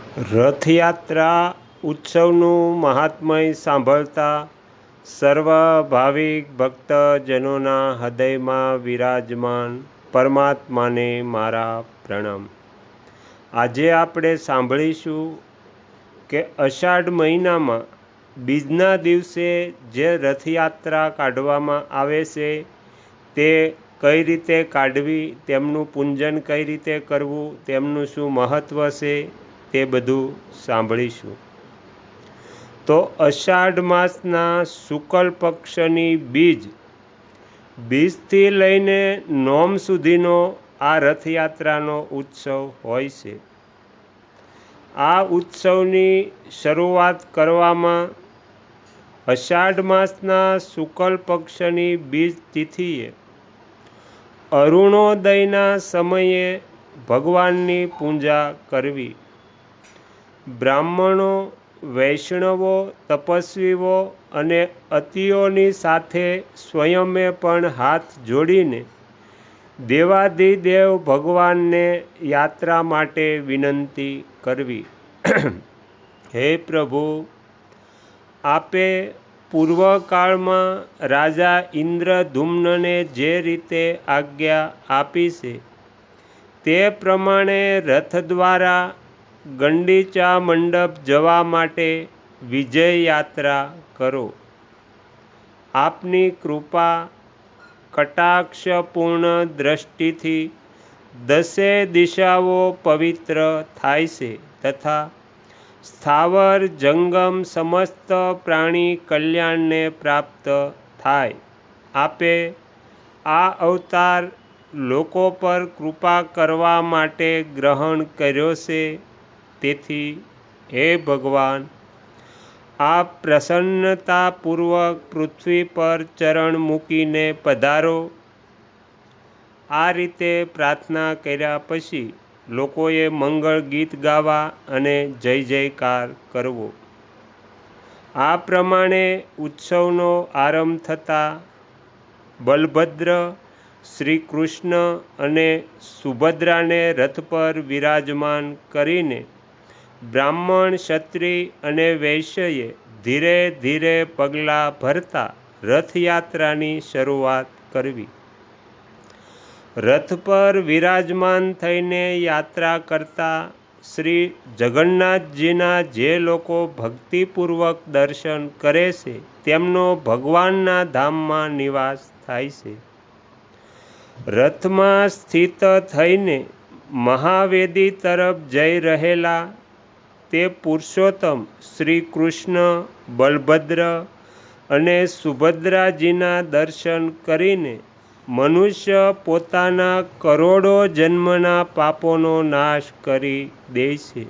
રથયાત્રા ઉત્સવનું મહાત્મય સાંભળતા સર્વ ભાવિક ભક્તજનોના હૃદયમાં વિરાજમાન પરમાત્માને મારા પ્રણામ। આજે આપણે સાંભળીશું કે અષાઢ મહિનામાં બીજના દિવસે જે રથયાત્રા કાઢવામાં આવે છે તે કઈ રીતે કાઢવી, તેમનું પૂજન કઈ રીતે કરવું, તેમનું શું મહત્ત્વ છે તે બધું સાંભળીશું। તો અષાઢ માસના શુક્લ પક્ષની બીજથી લઈને નોમ સુધીનો આ રથયાત્રાનો ઉત્સવ હોય છે। આ ઉત્સવની શરૂઆત કરવામાં અષાઢ માસના શુક્લ પક્ષની બીજ તિથિએ અરુણોદયના સમયે ભગવાનની પૂજા કરવી। બ્રાહ્મણો, વૈષ્ણવો, તપસ્વીઓ અને અતિઓની સાથે સ્વયંમે પણ હાથ જોડીને દેવાધિદેવ ભગવાનને યાત્રા માટે વિનંતી કરવી। હે પ્રભુ, આપે પૂર્વકાળમાં રાજા ઇન્દ્રદ્યુમ્નને જે રીતે આજ્ઞા આપી છે તે પ્રમાણે રથ દ્વારા ગંડીચા મંડપ જવા માટે વિજય યાત્રા કરો। આપની કૃપા કટાક્ષપૂર્ણ દ્રષ્ટિથી દસે દિશાઓ પવિત્ર થાય છે તથા સ્થાવર જંગમ સમસ્ત પ્રાણી કલ્યાણને પ્રાપ્ત થાય। આપે આ અવતાર લોકો પર કૃપા કરવા માટે ગ્રહણ કર્યો છે, તેથી હે ભગવાન, આપ પ્રસન્નતાપૂર્વક પૃથ્વી પર ચરણ મૂકીને પધારો। આ રીતે પ્રાર્થના કર્યા પછી લોકોએ મંગળ ગીત ગાવા અને જય જયકાર કરવો। આ પ્રમાણે ઉત્સવનો આરંભ થતાં બલભદ્ર, શ્રી કૃષ્ણ અને સુભદ્રાને રથ પર વિરાજમાન કરીને બ્રાહ્મણ, ક્ષત્રિય અને વૈશ્યએ ધીરે ધીરે પગલાં ભરતા રથયાત્રાની શરૂઆત કરવી। રથ પર વિરાજમાન થઈને યાત્રા કરતા શ્રી જગન્નાથજીના જે લોકો ભક્તિપૂર્વક દર્શન કરે છે તેમનો ભગવાનના ધામમાં નિવાસ થાય છે। રથમાં સ્થિત થઈને મહાવેદી તરફ જઈ રહેલા તે પુરુષોત્તમ શ્રી કૃષ્ણ, બલભદ્ર અને સુભદ્રાજીના દર્શન કરીને મનુષ્ય પોતાના કરોડો જન્મના પાપોનો નાશ કરી દે છે।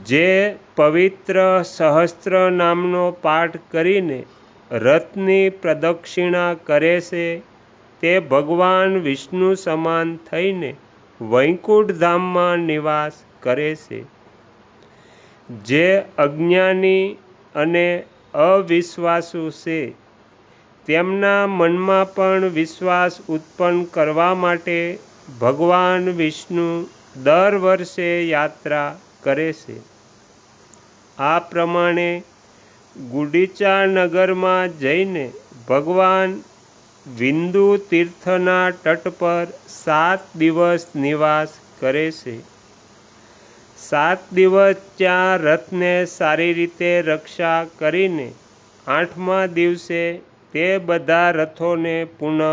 જે પવિત્ર સહસ્ત્ર નામનો પાઠ કરીને રથની પ્રદક્ષિણા કરે છે તે ભગવાન વિષ્ણુ સમાન થઈને વૈકુંઠ ધામમાં નિવાસ કરે છે। જે અજ્ઞાની અને અવિશ્વાસુ છે તેમના મનમાં પણ વિશ્વાસ ઉત્પન્ન કરવા માટે ભગવાન વિષ્ણુ દર વર્ષે યાત્રા કરે છે। આ પ્રમાણે ગુડીચા નગરમાં જઈને ભગવાન વિંદુ તીર્થના તટ પર 7 દિવસ નિવાસ કરે છે। 7 દિવસ ત્યાં રથને સારી રીતે રક્ષા કરીને 8મા દિવસે તે બધા રથોને પુનઃ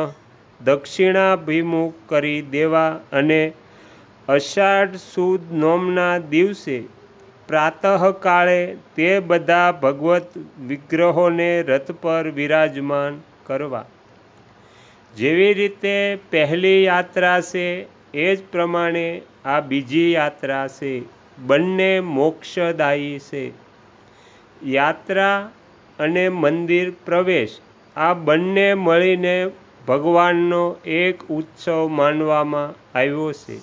દક્ષિણાભિમુખ કરી દેવા અને અષાઢ સુદ નોમના દિવસે પ્રાતઃકાળે તે બધા ભગવત વિગ્રહોને રથ પર વિરાજમાન કરવા। જેવી રીતે પહેલી યાત્રા છે એ જ પ્રમાણે આ બીજી યાત્રા છે, બંને મોક્ષદાયી છે। યાત્રા અને મંદિર પ્રવેશ આ બંને મળીને ભગવાનનો એક ઉત્સવ માનવામાં આવ્યો છે।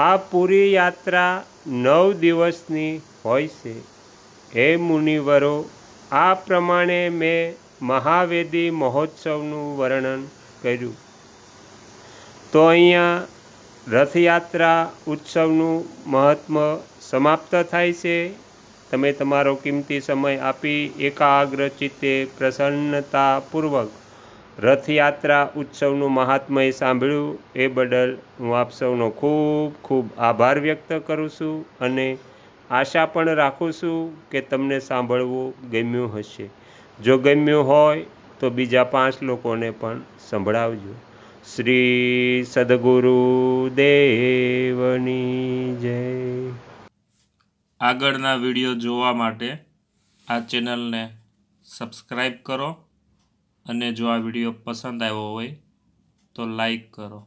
આ પૂરી યાત્રા 9 દિવસની હોય છે। હે મુનિવરો, આ પ્રમાણે મેં મહાવેદી મહોત્સવનું વર્ણન કર્યું। તો અહીંયા રથયાત્રા ઉત્સવનું મહાત્મ્ય સમાપ્ત થાય છે. તમે તમારો કિંમતી સમય આપી એકાગ્ર ચિત્તે પ્રસન્નતાપૂર્વક રથયાત્રા ઉત્સવનું મહાત્મય સાંભળ્યું એ બદલ હું આપ સૌનો ખૂબ ખૂબ આભાર વ્યક્ત કરું છું અને આશા પણ રાખું છું કે તમને સાંભળવું ગમ્યું હશે. જો ગમ્યું હોય તો બીજા 5 લોકોને પણ સંભળાવજો. શ્રી સદગુરુ દેવની જય. આગળના વિડીયો જોવા માટે આ ચેનલને સબસ્ક્રાઈબ કરો અને જો આ વિડીયો પસંદ આવ્યો હોય તો લાઈક કરો.